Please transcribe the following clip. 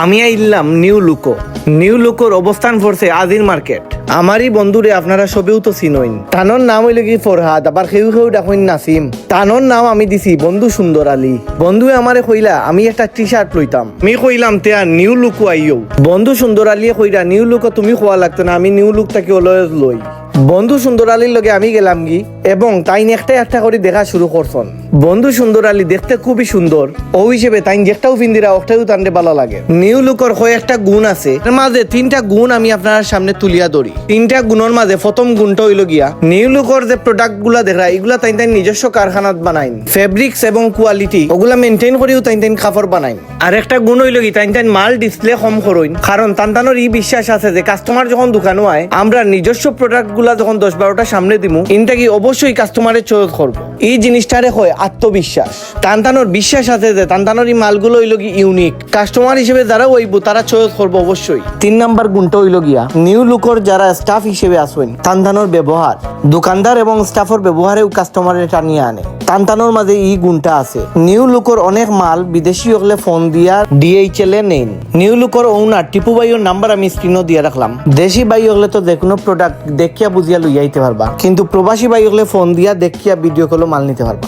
আমি আইলাম নিউ লুকোর অবস্থান পড়ছে আজির মার্কেট। আমারই বন্ধুরে আপনারা সবেও তো চিনইন। তানোর নাম হইল কি ফরহাদ, আবার কেউ কেউ ডাকইন নাসিম। তানোর নাম আমি দিছি বন্ধু সুন্দর আলী। বন্ধুয়ে আমারে কইলা আমি একটা টি শার্ট লইতাম। আমি কইলাম তে নিউ লুকো আইও। বন্ধু সুন্দর আলীয়ে কইরা নিউ লুকো তুমি খোয়া লাগতো না, আমি নিউ লুকটাকে অলওয়েজ লই। বন্ধু সুন্দর আলীর লগে আমি গেলাম গি এবং তাই একটা একটা করে দেখা শুরু করছন। বন্ধু সুন্দর আলী দেখতে খুবই সুন্দর, ও হিসেবে তাই যেটাও ফিন্দিরা ওটাও তান্ডে ভালো লাগে। নিউ লুকর কয়েকটা গুণ আছে, এর মাঝে 3টা গুণ আমি আপনার সামনে তুলিয়া ধরি। 3টা গুণের মাঝে প্রথম গুণটা হইল গিয়া নিউ লুকর যে প্রোডাক্ট গুলা দেখা এগুলা তাই নিজস্ব কারখানাত বানাইন, ফেব্রিক্স এবং কোয়ালিটি ওগুলা মেনটেন করেও তাই কাপড় বানাইন। আর একটা গুণ হইল কি তাই মাল ডিসপ্লে কম করইন, কারণ তান্তানোর ই বিশ্বাস আছে যে কাস্টমার যখন দোকানও আয় আমরা নিজস্ব প্রোডাক্ট গুলা যখন 10-12টা সামনে দিমু ইনটা কি অবশ্যই কাস্টমারের চয়েস করবো। এই জিনিসটারে হয় আত্মবিশ্বাস। তান্তানোর বিশ্বাস আছে যে তান্তানোর এই মালগুলো হইল কি ইউনিক, কাস্টমার হিসেবে যারা হইব তারা চয়েস করবো অবশ্যই। 3 নাম্বার গুণটা হইল গিয়া নিউ লুকর যারা স্টাফ হিসেবে আসবেন তান্তানোর ব্যবহার, দোকানদার এবং স্টাফের ব্যবহারেও কাস্টমারের টানিয়ে আনে। তান্তানোর মাঝে এই গুণটা আছে। নিউ লুকর অনেক মাল বিদেশি হলে ফোন দিয়া DHL এ নেন। নিউ লুকর ওনার টিপু ভাইয়ের নাম্বার আমি স্ক্রিনও দিয়ে রাখলাম। দেশি ভাই হলে তো যে কোনো প্রোডাক্ট দেখিয়া বুঝিয়া লইয়া আইতে পারবা, কিন্তু প্রবাসী ভাই হলে ফোন দিয়া দেখিয়া ভিডিও কলও মাল নিতে পারবা।